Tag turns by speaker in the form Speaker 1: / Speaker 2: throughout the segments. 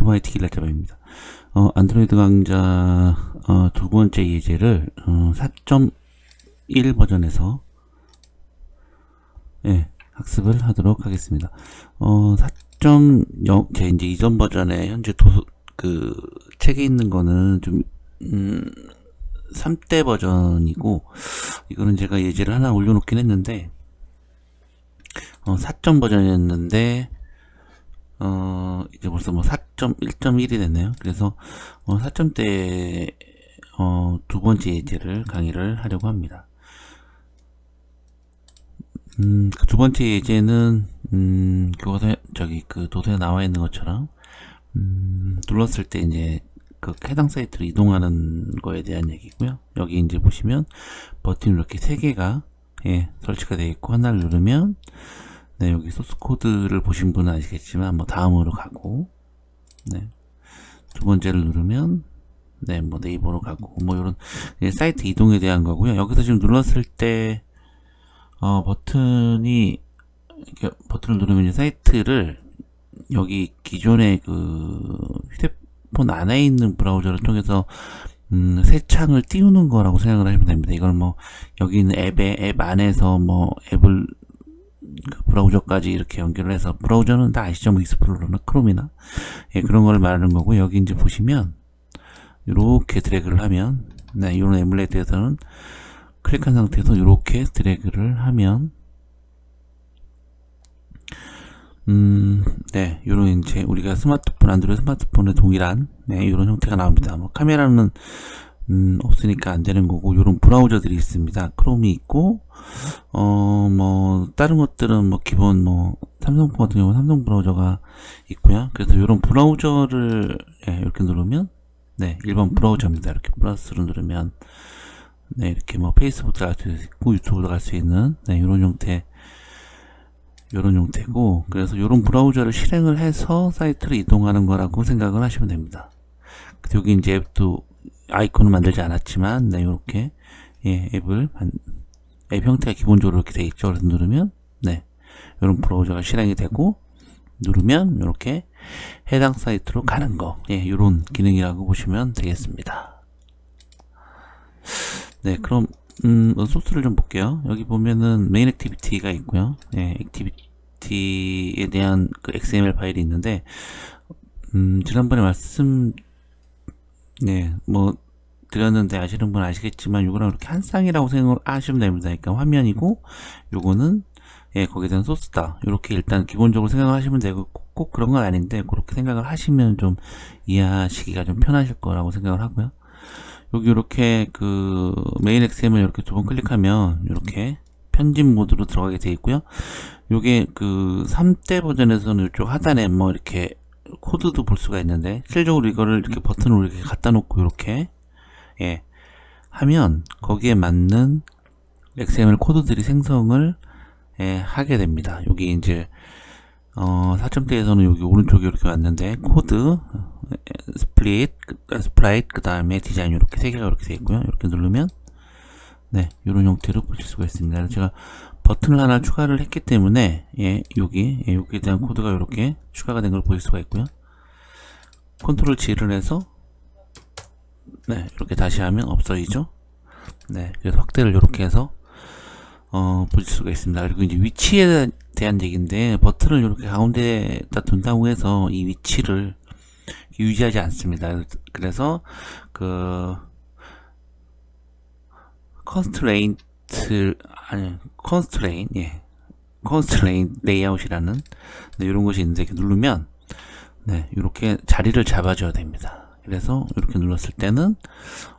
Speaker 1: 유튜버의 티킬라짜입니다. 안드로이드 강좌 두 번째 예제를 4.1 버전에서 학습을 하도록 하겠습니다. 4.0 제 이제 이전 버전에 현재 책에 있는 거는 좀 3대 버전이고, 이거는 제가 예제를 하나 올려놓긴 했는데 4점 버전이었는데 이제 벌써 4.1.1이 됐네요. 그래서 4점대 두 번째 예제를 강의를 하려고 합니다. 그 두 번째 예제는 교과서 그 도서에 나와 있는 것처럼 눌렀을 때 이제 그 해당 사이트로 이동하는 거에 대한 얘기고요. 여기 이제 보시면 버튼이 이렇게 3개가 설치가 되어 있고, 하나를 누르면 여기 소스 코드를 보신 분은 아시겠지만 다음으로 가고, 두 번째를 누르면 네이버로 가고, 이런 사이트 이동에 대한 거고요. 여기서 지금 눌렀을 때 버튼을 누르면 이제 사이트를 여기 기존의 그 휴대폰 안에 있는 브라우저를 통해서 새 창을 띄우는 거라고 생각을 하시면 됩니다. 이걸 여기 있는 앱 안에서 앱을 브라우저까지 이렇게 연결을 해서, 브라우저는 다 아시죠? 익스플로러나 크롬이나 그런 걸 말하는 거고, 여기 이제 보시면 이렇게 드래그를 하면 이런 에뮬레이터에서는 클릭한 상태에서 이렇게 드래그를 하면 요런 이제 우리가 안드로이드 스마트폰에 동일한 요런 형태가 나옵니다. 카메라는 없으니까 안 되는 거고, 요런 브라우저들이 있습니다. 크롬이 있고, 다른 것들은 기본 삼성폰 같은 경우는 삼성 브라우저가 있고요. 그래서 요런 브라우저를 이렇게 누르면 일반 브라우저입니다. 이렇게 플러스를 누르면 이렇게 페이스북도 갈 수 있고 유튜브도 갈 수 있는 요런 형태고, 그래서 요런 브라우저를 실행을 해서 사이트를 이동하는 거라고 생각을 하시면 됩니다. 여기 이제 앱도 아이콘을 만들지 않았지만 요렇게 앱 형태가 기본적으로 이렇게 되어 있죠. 그래서 누르면 요런 브라우저가 실행이 되고, 누르면 이렇게 해당 사이트로 가는 거, 요런 기능이라고 보시면 되겠습니다. 그럼 소스를 좀 볼게요. 여기 보면은 메인 액티비티가 있고요. 액티비티에 대한 그 XML 파일이 있는데, 지난번에 드렸는데 아시는 분 아시겠지만, 요거랑 이렇게 한 쌍이라고 생각하시면 됩니다. 그러니까 화면이고, 요거는 거기에 대한 소스다. 이렇게 일단 기본적으로 생각을 하시면 되고, 꼭 그런 건 아닌데 그렇게 생각을 하시면 좀 이해하시기가 좀 편하실 거라고 생각을 하고요. 여기 이렇게 그 메인 XML 이렇게 두 번 클릭하면 이렇게 편집 모드로 들어가게 되어 있고요. 요게 그 3대 버전에서는 이쪽 하단에 이렇게 코드도 볼 수가 있는데, 실질적으로 이거를 이렇게 버튼으로 이렇게 갖다 놓고 이렇게 하면 거기에 맞는 XML 코드들이 생성을 하게 됩니다. 여기 이제 4점대에서는 여기 오른쪽에 이렇게 왔는데, 코드, 스프라이트, 그 다음에 디자인 이렇게 3개가 이렇게 되어 있고요. 이렇게 누르면 이런 형태로 보실 수가 있습니다. 제가 버튼을 하나 추가를 했기 때문에 여기에 대한 코드가 이렇게 추가가 된 걸 보실 수가 있고요. 컨트롤 G를 해서 이렇게 다시 하면 없어지죠. 그래서 확대를 이렇게 해서 보실 수가 있습니다. 그리고 이제 위치에 대한 얘기인데, 버튼을 이렇게 가운데에다 둔다고 해서 이 위치를 유지하지 않습니다. 그래서 그 컨스트레인 레이아웃이라는 이런 것이 있는데, 이렇게 누르면 이렇게 자리를 잡아줘야 됩니다. 그래서 이렇게 눌렀을 때는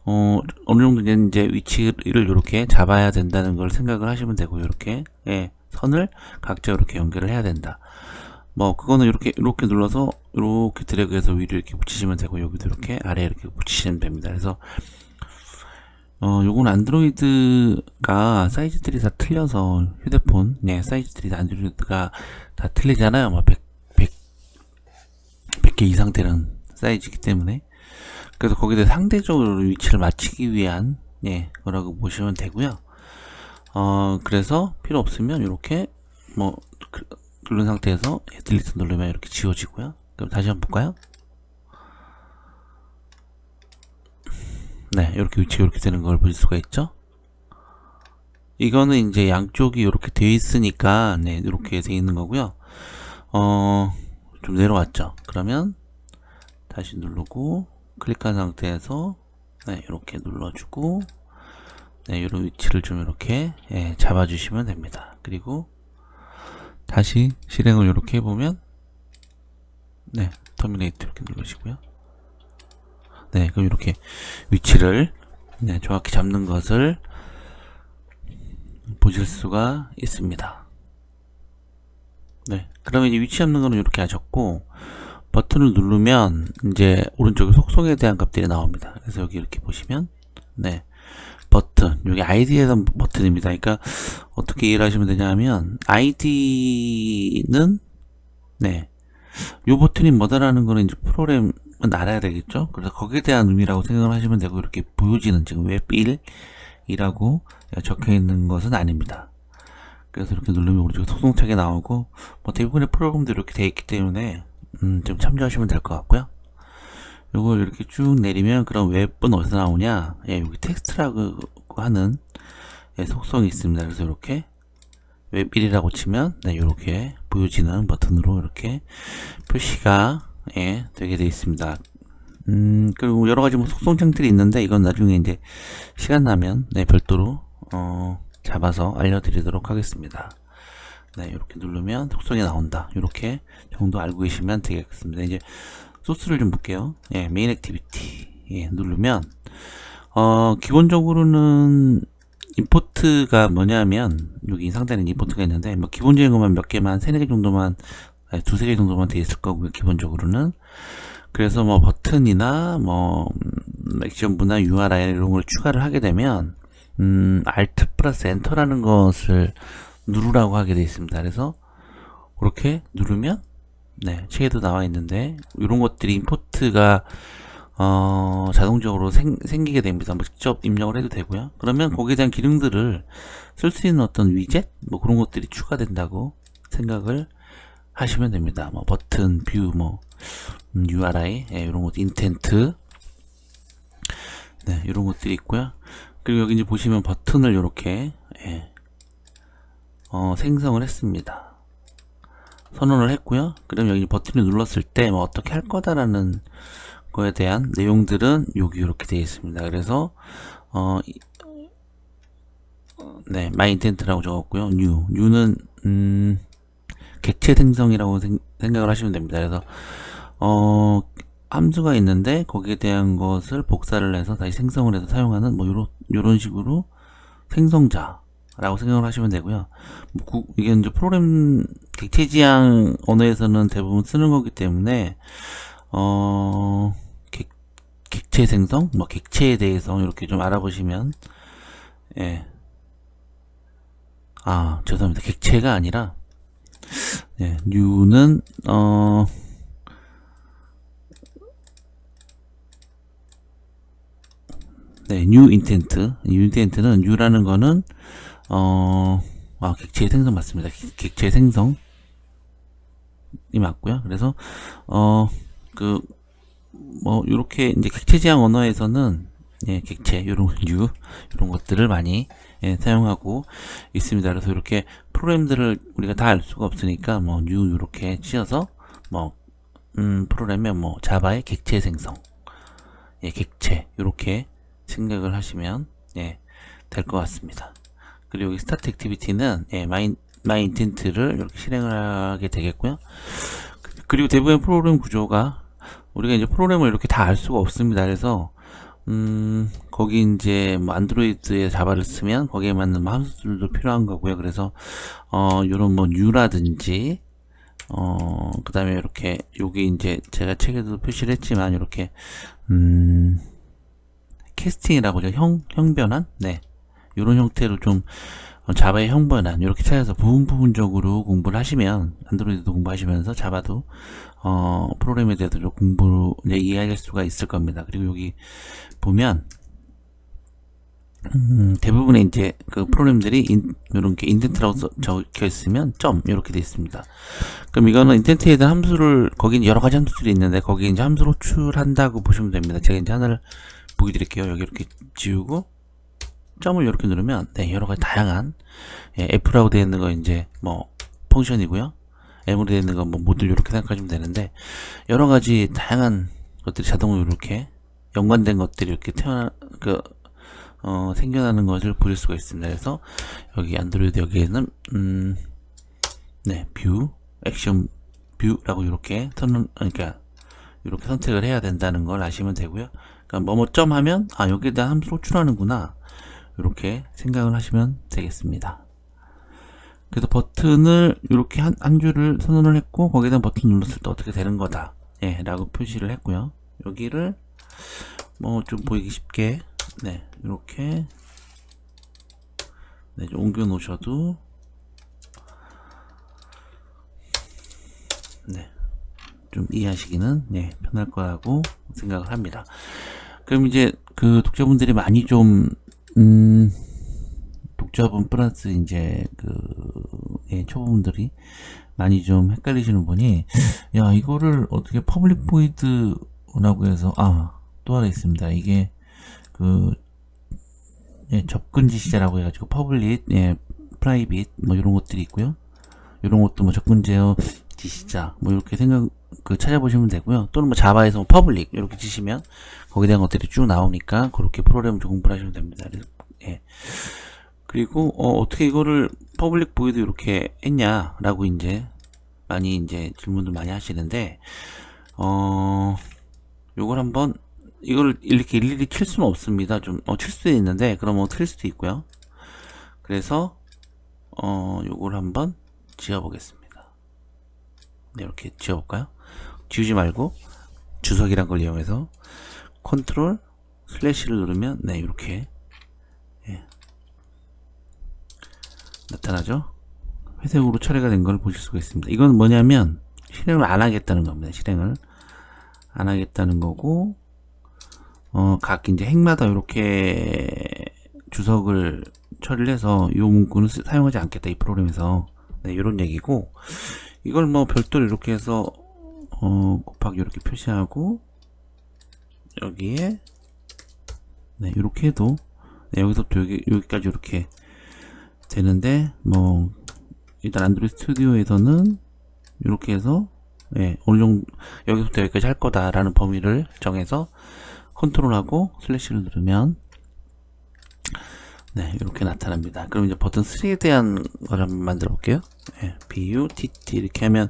Speaker 1: 어느 정도 이제 위치를 이렇게 잡아야 된다는 걸 생각을 하시면 되고, 이렇게 선을 각자 이렇게 연결을 해야 된다. 그거는 이렇게 눌러서 이렇게 드래그해서 위로 이렇게 붙이시면 되고, 여기도 이렇게 아래 이렇게 붙이시면 됩니다. 그래서 요건 안드로이드가 사이즈들이 다 틀려서, 휴대폰 사이즈들이 안드로이드가 다 틀리잖아요. 100개 이상 되는 사이즈이기 때문에, 그래서 거기에 상대적으로 위치를 맞추기 위한 거라고 보시면 되고요. 그래서 필요 없으면 이렇게 누른 상태에서 딜리트 누르면 이렇게 지워지고요. 그럼 다시 한번 볼까요? 네, 이렇게 위치가 이렇게 되는 걸 보실 수가 있죠. 이거는 이제 양쪽이 이렇게 되어 있으니까 네, 이렇게 되어 있는 거고요. 좀 내려왔죠. 그러면 다시 누르고 클릭한 상태에서 네, 이렇게 눌러주고 네, 이런 위치를 좀 이렇게 잡아주시면 됩니다. 그리고 다시 실행을 이렇게 해보면 네, 터미네이트 이렇게 누르시고요. 네, 그럼 이렇게 위치를 네, 정확히 잡는 것을 보실 수가 있습니다. 네, 그러면 이 위치 잡는 거는 이렇게 하셨고 버튼을 누르면 이제 오른쪽에 속성에 대한 값들이 나옵니다. 그래서 여기 이렇게 보시면 네, 버튼, 여기 아이디에 대한 버튼입니다. 그러니까 어떻게 이해를 하시면 되냐 하면 아이디는 네, 요 버튼이 뭐다라는 거는 이제 프로그램은 알아야 되겠죠. 그래서 거기에 대한 의미라고 생각을 하시면 되고, 이렇게 보여지는 지금 웹1이라고 적혀 있는 것은 아닙니다. 그래서 이렇게 누르면 오른쪽에 속성창이 나오고, 뭐 대부분의 프로그램도 이렇게 되어 있기 때문에 좀 참조하시면 될 것 같고요. 요걸 이렇게 쭉 내리면 그럼 웹은 어디서 나오냐? 여기 텍스트라고 하는 속성이 있습니다. 그래서 이렇게 웹1이라고 치면 네, 이렇게 보여지는 버튼으로 이렇게 표시가 되게 되어 있습니다. 그리고 여러 가지 뭐 속성창들이 있는데 이건 나중에 이제 시간 나면 네, 별도로 잡아서 알려드리도록 하겠습니다. 네, 이렇게 누르면 속성이 나온다. 이렇게 정도 알고 계시면 되겠습니다. 이제 소스를 좀 볼게요. 메인 액티비티 누르면 기본적으로는 임포트가 뭐냐면 여기 상단에 임포트가 있는데 뭐 기본적인 것만 몇 개만 3-4개 정도만 2-3개 정도만 돼 있을 거고요. 기본적으로는 그래서 뭐 버튼이나 뭐 액션부나 URI 이런 걸 추가를 하게 되면 Alt 플러스 엔터라는 것을 누르라고 하게 되어 있습니다. 그래서 그렇게 누르면 네, 책에도 나와 있는데 이런 것들이 임포트가 자동적으로 생기게 됩니다. 뭐 직접 입력을 해도 되고요. 그러면 거기에 대한 기능들을 쓸 수 있는 어떤 위젯 뭐 그런 것들이 추가된다고 생각을 하시면 됩니다. 뭐 버튼, 뷰, 뭐 URI 이런 것, 인텐트 네, 이런 것들이 있고요. 그리고 여기 이제 보시면 버튼을 이렇게 생성을 했습니다. 선언을 했고요. 그럼 여기 버튼을 눌렀을 때 뭐 어떻게 할 거다라는 거에 대한 내용들은 여기 이렇게 되어 있습니다. 그래서 네, my intent라고 적었고요. new는 객체 생성이라고 생각을 하시면 됩니다. 그래서 함수가 있는데 거기에 대한 것을 복사를 해서 다시 생성을 해서 사용하는 뭐 요런 식으로 생성자라고 생각을 하시면 되고요. 이게 이제 프로그램 객체 지향 언어에서는 대부분 쓰는 거기 때문에 객체 생성, 뭐 객체에 대해서 이렇게 좀 알아보시면 죄송합니다. 객체가 아니라 new는 new intent는 new라는 거는 객체 생성 맞습니다. 객체 생성이 맞고요. 그래서 요렇게 이제 객체 지향 언어에서는 객체 요런 new 이런 것들을 많이 사용하고 있습니다. 그래서 이렇게 프로그램들을 우리가 다 알 수가 없으니까 뭐 new 이렇게 치어서 뭐 프로그램에 뭐 자바의 객체 생성 객체 이렇게 생각을 하시면 될 것 같습니다. 그리고 여기 스타트 액티비티는 my intent를 이렇게 실행을 하게 되겠고요. 그리고 대부분의 프로그램 구조가 우리가 이제 프로그램을 이렇게 다 알 수가 없습니다. 그래서 거기 이제 뭐 안드로이드에 자바를 쓰면 거기에 맞는 함수들도 필요한 거고요. 그래서 요런 뭐 new라든지 그 다음에 이렇게 여기 이제 제가 책에도 표시를 했지만 이렇게 캐스팅이라고 하죠. 형변환 요런 형태로 좀 자바의 형변환 이렇게 찾아서 부분적으로 공부를 하시면 안드로이드도 공부하시면서 자바도 프로그램에 대해서 좀 공부를 이해할 수가 있을 겁니다. 그리고 여기 보면 대부분의 이제 그 프로그램들이 이렇게 인텐트라고 적혀 있으면 점 이렇게 되어 있습니다. 그럼 이거는 인텐트에 대한 함수를 거기 여러 가지 함수들이 있는데 거기 이제 함수를 호출한다고 보시면 됩니다. 제가 이제 하나를 보여드릴게요. 여기 이렇게 지우고 점을 이렇게 누르면 네, 여러 가지 다양한 F라고 되어 있는 거 이제 뭐 펑션이고요. M으로 되어 있는 거 뭐 모듈 이렇게 생각하시면 되는데 여러 가지 다양한 것들이 자동으로 이렇게 연관된 것들이 이렇게 생겨나는 것을 보실 수가 있습니다. 그래서 여기 안드로이드 여기에는 네, 뷰, 액션 뷰라고 이렇게 그러니까 이렇게 선택을 해야 된다는 걸 아시면 되고요. 그러니까 뭐뭐 점 하면 여기에 대한 함수를 호출하는구나 이렇게 생각을 하시면 되겠습니다. 그래서 버튼을 이렇게 한 줄을 선언을 했고 거기에다 버튼 눌렀을 때 어떻게 되는 거다 라고 표시를 했고요. 여기를 뭐 좀 보이기 쉽게 네 이렇게 네, 좀 옮겨 놓으셔도 네, 좀 이해하시기는 편할 거라고 생각을 합니다. 그럼 이제 그 독자분들이 많이 좀 독자분 플러스 이제 초보분들이 많이 좀 헷갈리시는 분이 야 이거를 어떻게 퍼블릭 보이드라고 해서 또 하나 있습니다. 이게 접근 지시자라고 해가지고 퍼블릭 프라이빗 뭐 이런 것들이 있고요. 이런 것도 뭐 접근 제어 지시자 뭐 이렇게 찾아보시면 되고요. 또는 뭐 자바에서 뭐 퍼블릭 이렇게 치시면 거기에 대한 것들이 쭉 나오니까 그렇게 프로그램을 좀 공부를 하시면 됩니다. 그리고 어떻게 이거를 퍼블릭 보이드 이렇게 했냐라고 이제 많이 이제 질문들 많이 하시는데 요걸 한번 이걸 이렇게 일일이 칠 수는 없습니다. 좀 칠 수도 있는데 그러면 틀릴 수도 있고요. 그래서 요걸 한번 지워 보겠습니다. 네, 이렇게 지워 볼까요? 지우지 말고 주석이란 걸 이용해서 컨트롤 슬래시를 누르면 네 이렇게 나타나죠. 회색으로 처리가 된 걸 보실 수가 있습니다. 이건 뭐냐면 실행을 안 하겠다는 겁니다. 실행을 안 하겠다는 거고 각 이제 핵마다 이렇게 주석을 처리를 해서 이 문구는 사용하지 않겠다 이 프로그램에서 이런 얘기고 이걸 뭐 별도로 이렇게 해서 곱하기 이렇게 표시하고 여기에 이렇게 해도 여기서부터 여기까지 이렇게 되는데 뭐 일단 안드로이드 스튜디오에서는 이렇게 해서 어느 정도 여기서부터 여기까지 할 거다라는 범위를 정해서 컨트롤하고 슬래시를 누르면 이렇게 나타납니다. 그럼 이제 버튼 3에 대한 걸 한번 만들어 볼게요. BUTT 이렇게 하면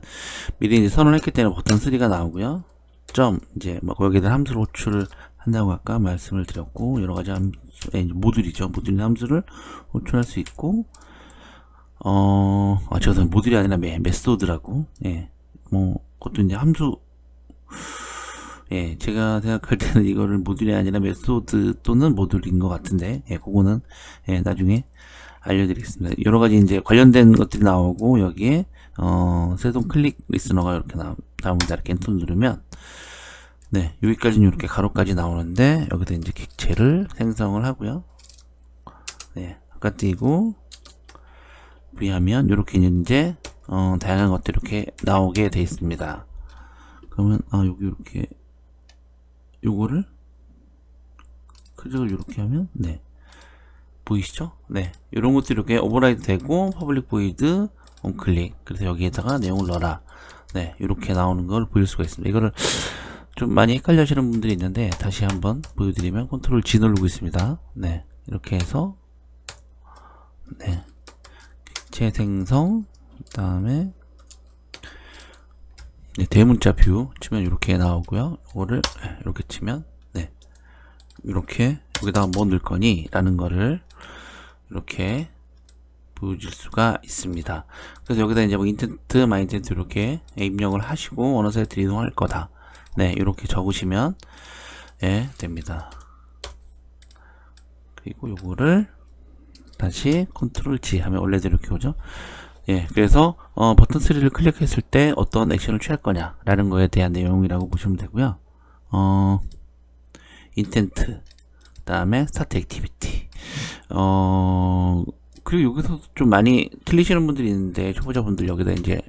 Speaker 1: 미리 이제 선언했기 때문에 버튼 3가 나오고요. 점 이제 뭐 거기에 대한 함수를 호출을 한다고 아까 말씀을 드렸고 여러 가지 함수 모듈이죠. 모듈 함수를 호출할 수 있고 저것은 모듈이 아니라 메소드라고 뭐 그것도 이제 함수 제가 생각할 때는 이거를 모듈이 아니라 메소드 또는 모듈인 것 같은데 그거는 나중에 알려드리겠습니다. 여러 가지 이제 관련된 것들이 나오고 여기에 세동 클릭 리스너가 이렇게 나옵니다. 이렇게 엔터 누르면 여기까지는 이렇게 가로까지 나오는데 여기다 이제 객체를 생성을 하고요. 아까 띄고 V 하면 이렇게 이제 다양한 것들이 이렇게 나오게 돼 있습니다. 그러면 여기 이렇게 요거를 클릭을 이렇게 하면 보이시죠? 이런 것들이 이렇게 오버라이드 되고 퍼블릭 보이드 onClick 그래서 여기에다가 내용을 넣어라 이렇게 나오는 걸 보일 수가 있습니다. 이거를 좀 많이 헷갈려 하시는 분들이 있는데 다시 한번 보여드리면 컨트롤 G 누르고 있습니다. 이렇게 해서 재생성 그 다음에 대문자 뷰 치면 이렇게 나오고요. 이거를 이렇게 치면 이렇게 여기다가 뭐 넣을 거니 라는 거를 이렇게 보여줄 수가 있습니다. 그래서 여기다 이제 뭐 인텐트 마인텐트 이렇게 입력을 하시고 어느 사이트로 이동할 거다 이렇게 적으시면 됩니다. 그리고 요거를 다시 컨트롤 G 하면 원래대로 이렇게 오죠. 그래서 버튼 3를 클릭했을 때 어떤 액션을 취할 거냐 라는 거에 대한 내용이라고 보시면 되고요. 인텐트 그 다음에 스타트 액티비티 그리고 여기서 좀 많이 틀리시는 분들이 있는데 초보자분들 여기다 이제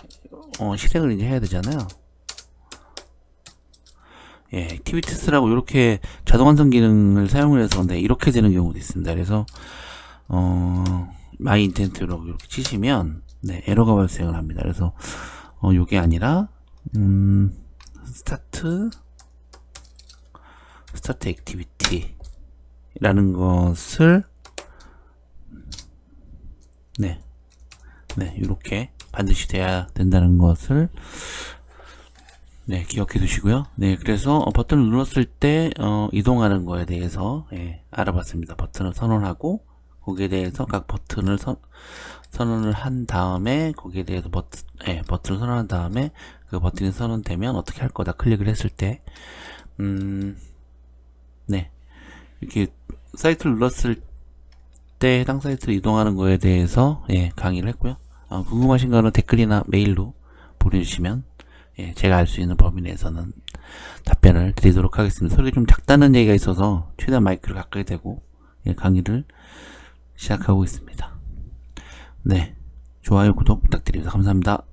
Speaker 1: 실행을 이제 해야 되잖아요. 예, 액티비티스라고 이렇게 자동 완성 기능을 사용을 해서 네, 이렇게 되는 경우도 있습니다. 그래서 마이 인텐트로 이렇게 치시면 네, 에러가 발생을 합니다. 그래서 요게 아니라 스타트 액티비티라는 것을 네, 이렇게 반드시 돼야 된다는 것을 네, 기억해 두시고요. 네, 그래서 버튼을 눌렀을 때 이동하는 거에 대해서 예, 알아봤습니다. 버튼을 선언하고 거기에 대해서 각 버튼을 선언을 한 다음에 거기에 대해서 버튼을 선언한 다음에 그 버튼이 선언되면 어떻게 할 거다 클릭을 했을 때 네, 이렇게 사이트를 눌렀을 때 해당 사이트로 이동하는 거에 대해서 예, 강의를 했고요. 궁금하신 거는 댓글이나 메일로 보내주시면 예, 제가 알 수 있는 범위 내에서는 답변을 드리도록 하겠습니다. 소리가 좀 작다는 얘기가 있어서 최대한 마이크를 가까이 대고 예, 강의를 시작하고 있습니다. 네, 좋아요, 구독 부탁드립니다. 감사합니다.